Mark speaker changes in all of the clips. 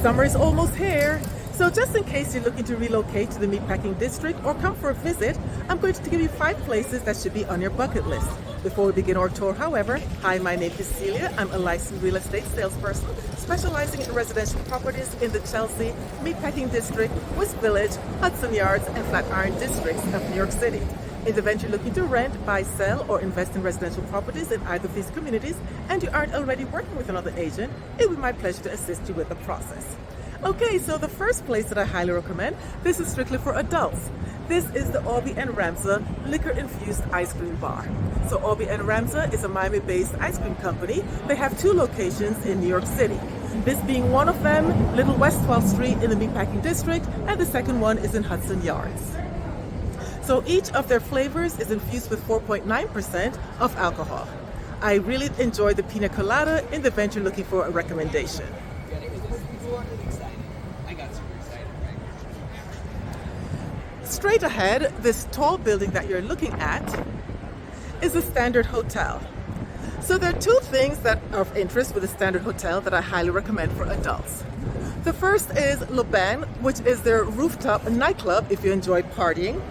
Speaker 1: Summer is almost here, so just in case you're looking to relocate to the Meatpacking District or come for a visit, I'm going to give you 5 places that should be on your bucket list. Before we begin our tour, however, hi, my name is Celia. I'm a licensed real estate salesperson specializing in residential properties in the Chelsea, Meatpacking District, West Village, Hudson Yards, and Flatiron districts of New York City. In the event you're looking to rent, buy, sell, or invest in residential properties in either of these communities and you aren't already working with another agent, it would be my pleasure to assist you with the process. Okay, so the first place that I highly recommend, this is strictly for adults. This is the Aubi and Ramsa liquor-infused ice cream bar. So Aubi and Ramsa is a Miami-based ice cream company. They have 2 locations in New York City. This being one of them, Little West 12th Street in the Meatpacking District, and the second one is in Hudson Yards. So each of their flavors is infused with 4.9% of alcohol. I really enjoy the pina colada in the event you're looking for a recommendation. Straight ahead, this tall building that you're looking at is the Standard Hotel. So there are 2 things that are of interest with the Standard Hotel that I highly recommend for adults. The first is Bain, which is their rooftop nightclub if you enjoy partying.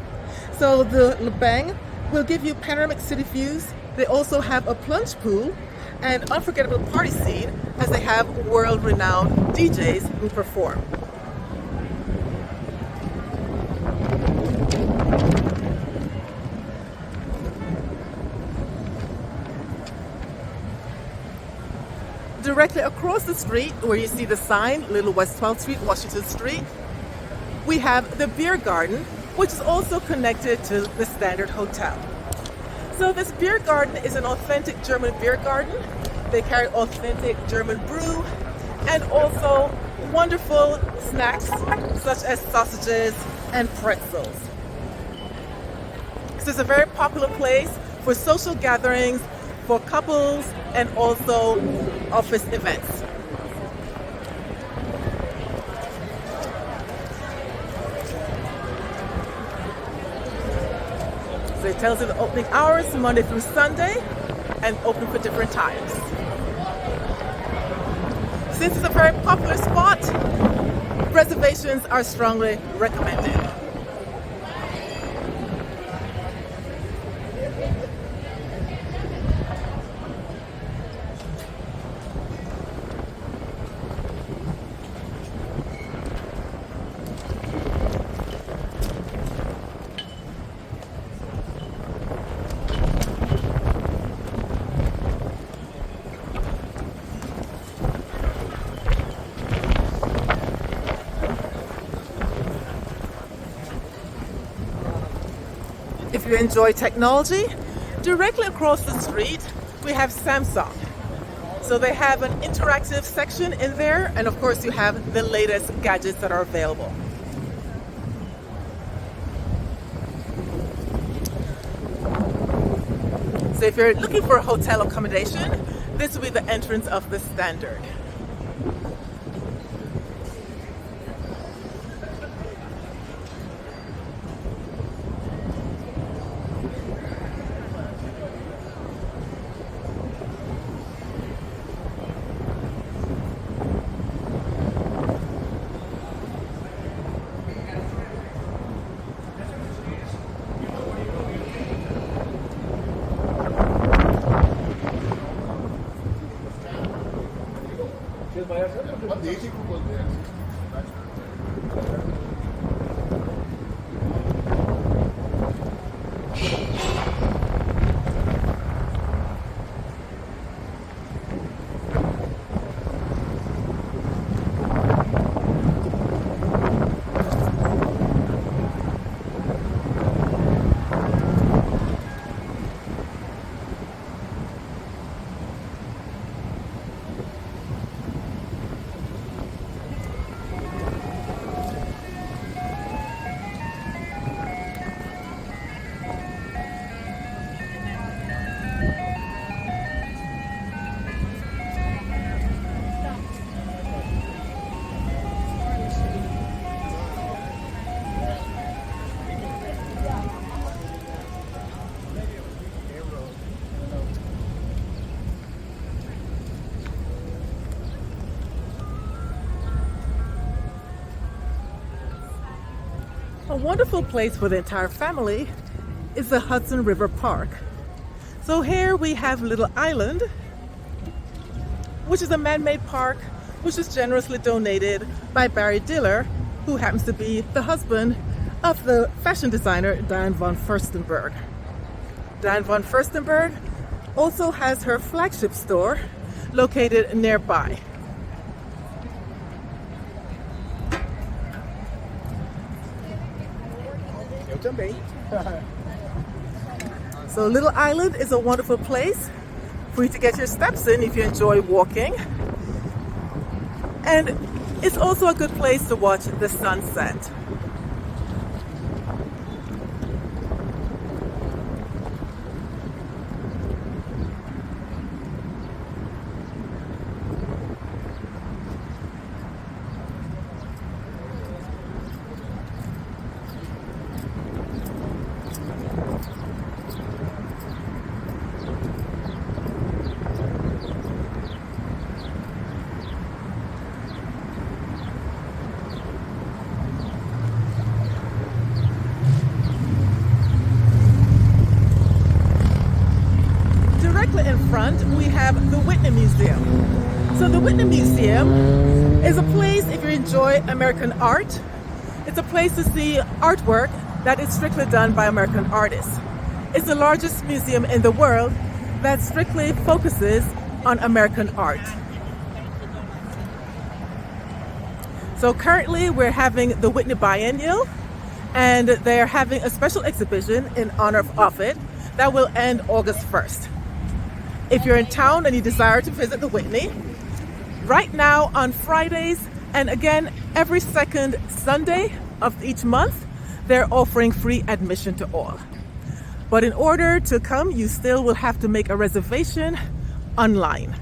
Speaker 1: So the Bain will give you panoramic city views. They also have a plunge pool and unforgettable party scene as they have world-renowned DJs who perform. Directly across the street where you see the sign, Little West 12th Street, Washington Street, we have the Biergarten, which is also connected to the Standard Hotel. So this Biergarten is an authentic German beer garden. They carry authentic German brew and also wonderful snacks such as sausages and pretzels. This is a very popular place for social gatherings, for couples, and also office events. So it tells you the opening hours, Monday through Sunday, and open for different times. Since it's a very popular spot, reservations are strongly recommended. If you enjoy technology, directly across the street we have Samsung. So they have an interactive section in there, and of course you have the latest gadgets that are available. So if you're looking for a hotel accommodation, this will be the entrance of the Standard. A wonderful place for the entire family is the Hudson River Park. So here we have Little Island, which is a man-made park which was generously donated by Barry Diller, who happens to be the husband of the fashion designer Diane von Furstenberg. Diane von Furstenberg also has her flagship store located nearby. So Little Island is a wonderful place for you to get your steps in if you enjoy walking. And it's also a good place to watch the sunset. In front we have the Whitney Museum. So the Whitney Museum is a place if you enjoy American art. It's a place to see artwork that is strictly done by American artists. It's the largest museum in the world that strictly focuses on American art. So currently we're having the Whitney Biennial, and they're having a special exhibition in honor of it that will end August 1st. If you're in town and you desire to visit the Whitney, right now on Fridays and again every second Sunday of each month, they're offering free admission to all. But in order to come, you still will have to make a reservation online.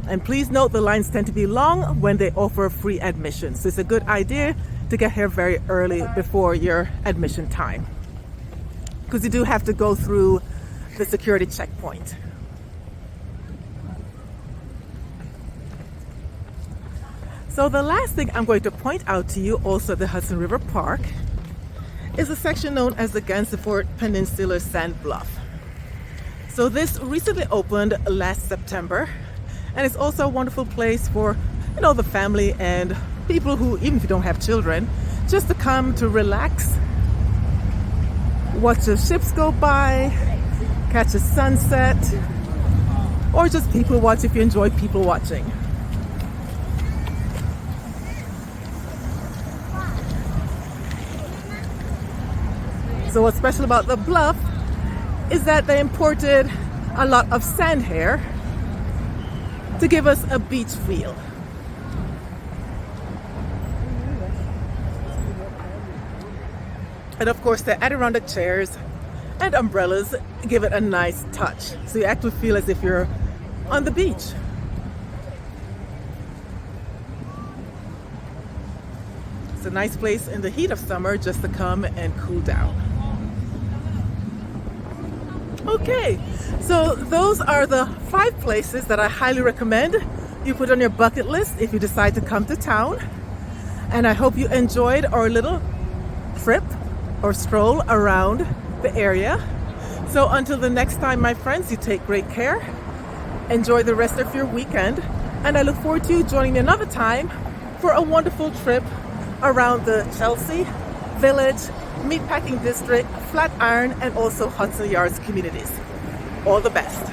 Speaker 1: And please note the lines tend to be long when they offer free admission. So it's a good idea to get here very early before your admission time, because you do have to go through the security checkpoint. So the last thing I'm going to point out to you also at the Hudson River Park is a section known as the Gansevoort Peninsula Sand Bluff. So this recently opened last September, and it's also a wonderful place for, you know, the family and people who, even if you don't have children, just to come to relax, watch the ships go by, catch a sunset, or just people watch if you enjoy people watching. So what's special about the bluff is that they imported a lot of sand here to give us a beach feel. And of course the Adirondack chairs and umbrellas give it a nice touch. So you actually feel as if you're on the beach. It's a nice place in the heat of summer just to come and cool down. Okay, so those are the 5 places that I highly recommend you put on your bucket list if you decide to come to town. And I hope you enjoyed our little trip or stroll around the area. So until the next time, my friends, you take great care. Enjoy the rest of your weekend, and I look forward to you joining me another time for a wonderful trip around the Chelsea, Village, Meatpacking District, Flatiron, and also Hudson Yards communities. All the best.